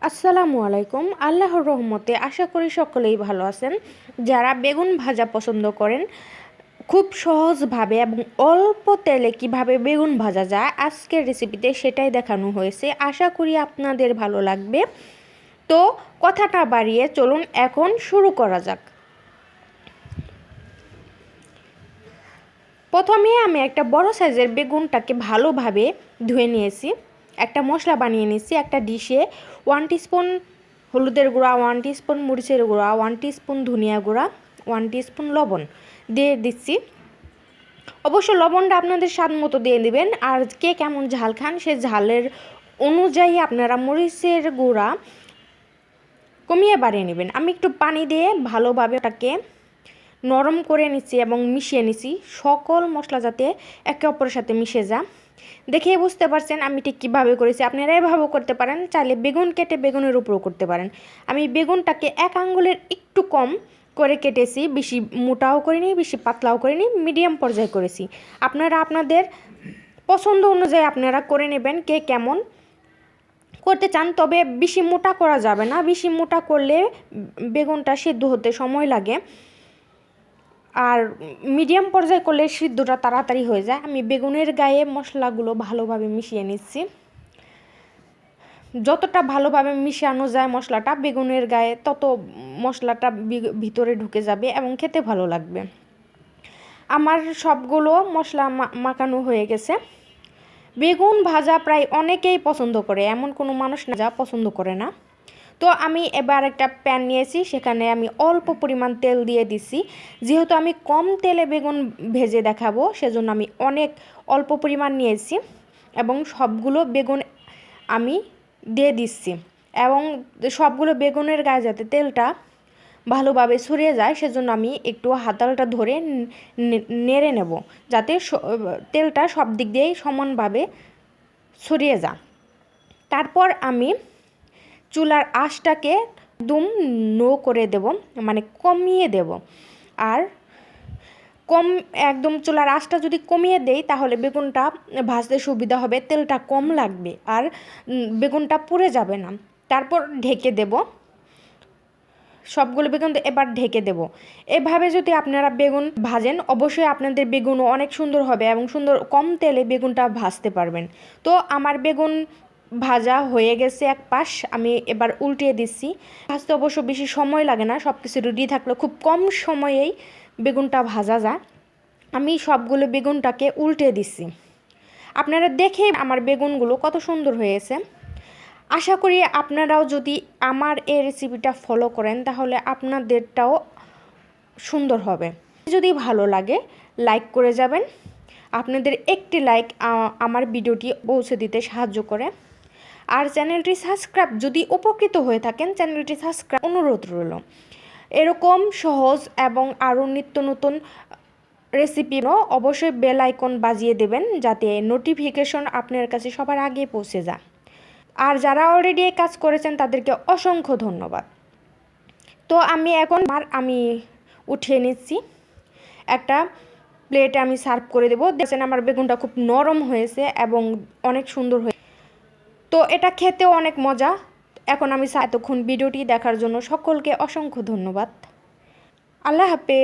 আসসালামু আলাইকুম। আল্লাহর রহমতে আশা করি সকলেই ভালো আছেন। যারা বেগুন ভাজা পছন্দ করেন, খুব সহজভাবে এবং অল্প তেলে কিভাবে বেগুন ভাজা যায় আজকের রেসিপিতে সেটাই দেখানো হয়েছে। আশা করি আপনাদের ভালো লাগবে। তো কথাটা বাড়িয়ে চলুন এখন শুরু করা যাক। প্রথমে আমি একটা বড় সাইজের বেগুনটাকে ভালোভাবে ধুয়ে নিয়েছি। একটা মশলা বানিয়ে নিয়েছি। একটা ডিশে 1 টিস্পুন হলুদের গুঁড়া, 1 টিস্পুন মরিচের গুঁড়া, 1 টিস্পুন ধনিয়া গুঁড়া, 1 টিস্পুন লবণ দিয়ে দিচ্ছি। অবশ্য লবণটা আপনাদের স্বাদ মতো দিয়ে দিবেন, আর কে কেমন ঝাল খান সে ঝালের অনুযায়ী আপনারা মরিচের গুঁড়া কমিয়ে বাড়িয়ে নেবেন। আমি একটু পানি দিয়ে ভালোভাবে ওটাকে নরম করে নিচ্ছি এবং মিশিয়ে নিচ্ছি। সকল মশলা যাতে একে অপরের সাথে মিশে যায়। দেখেই বুঝতে পারছেন আমি ঠিক কীভাবে করেছি। আপনারা এভাবেও করতে পারেন, চাইলে বেগুন কেটে বেগুনের উপরও করতে পারেন। আমি বেগুনটাকে 1 আঙ্গুলের একটু কম করে কেটেছি, বেশি মোটাও করিনি বেশি পাতলাও করিনি, মিডিয়াম পর্যায়ে করেছি। আপনারা আপনাদের পছন্দ অনুযায়ী আপনারা করে নেবেন কে কেমন করতে চান। তবে বেশি মোটা করা যাবে না, বেশি মোটা করলে বেগুনটা সিদ্ধ হতে সময় লাগে, আর মিডিয়াম পর্যায়ে করলে সিদ্ধটা তাড়াতাড়ি হয়ে যায়। আমি বেগুনের গায়ে মশলাগুলো ভালোভাবে মিশিয়ে নিচ্ছি। যতটা ভালোভাবে মিশানো যায় মশলাটা বেগুনের গায়ে, তত মশলাটা ভিতরে ঢুকে যাবে এবং খেতে ভালো লাগবে। আমার সবগুলো মশলা মাখানো হয়ে গেছে। বেগুন ভাজা প্রায় অনেকেই পছন্দ করে, এমন কোনো মানুষ না যা পছন্দ করে না। তো আমি এবার একটা প্যান নিয়েছি, সেখানে আমি অল্প পরিমাণ তেল দিয়ে দিছি। যেহেতু আমি কম তেলে বেগুন ভেজে দেখাবো, সেজন্য আমি অনেক অল্প পরিমাণ নিয়েছি এবং সবগুলো বেগুন আমি দিয়ে দিচ্ছি। এবং সবগুলো বেগুনের গায়ে যাতে তেলটা ভালোভাবে ছড়িয়ে যায় সেজন্য আমি একটু হাতালটা ধরে নেড়ে নেব, যাতে তেলটা সব দিক দিয়েই সমানভাবে ছড়িয়ে যায়। তারপর আমি চুলার আঁচটাকে একদম লো করে দেব, মানে কমিয়ে দেব। আর একদম চুলার আঁচটা যদি কমিয়ে দেই তাহলে বেগুনটা ভাজতে সুবিধা হবে, তেলটা কম লাগবে আর বেগুনটা পুড়ে যাবে না। তারপর ঢেকে দেব, সবগুলো বেগুন এবার ঢেকে দেব। এভাবে যদি আপনারা বেগুন ভাজেন অবশ্যই আপনাদের বেগুনও অনেক সুন্দর হবে এবং সুন্দর কম তেলে বেগুনটা ভাজতে পারবেন। তো আমার বেগুন ভাজা হয়ে গেছে এক পাশ, আমি এবার উল্টিয়ে দিচ্ছি। ভাজতে অবশ্য বেশি সময় লাগে না, সব কিছু রেডি থাকলে খুব কম সময়েই বেগুনটা ভাজা যায়। আমি সবগুলো বেগুনটাকে উল্টে দিচ্ছি। আপনারা দেখে আমার বেগুনগুলো কত সুন্দর হয়েছে। আশা করি আপনারাও যদি আমার এই রেসিপিটা ফলো করেন তাহলে আপনাদেরটাও সুন্দর হবে। যদি ভালো লাগে লাইক করে যাবেন। আপনাদের একটি লাইক আমার ভিডিওটি পৌঁছে দিতে সাহায্য করে। আর চ্যানেলটি সাবস্ক্রাইব, যদি উপকৃত হয়ে থাকেন চ্যানেলটি সাবস্ক্রাইব অনুরোধ রইল। এরকম সহজ এবং আরও নিত্য নতুন রেসিপিরও অবশ্যই বেল আইকন বাজিয়ে দেবেন, যাতে নোটিফিকেশন আপনার কাছে সবার আগে পৌঁছে যায়। আর যারা অলরেডি এই কাজ করেছেন তাদেরকে অসংখ্য ধন্যবাদ। তো আমি এখন আমি উঠিয়ে নিচ্ছি, একটা প্লেটে আমি সার্ভ করে দেবো। দেখছেন আমার বেগুনটা খুব নরম হয়েছে এবং অনেক সুন্দর হয়েছে। তো এটা খেতেও অনেক মজা। এখন আমি এতক্ষণ ভিডিওটি দেখার জন্য সকলকে অসংখ্য ধন্যবাদ। আল্লাহ হাফেজ।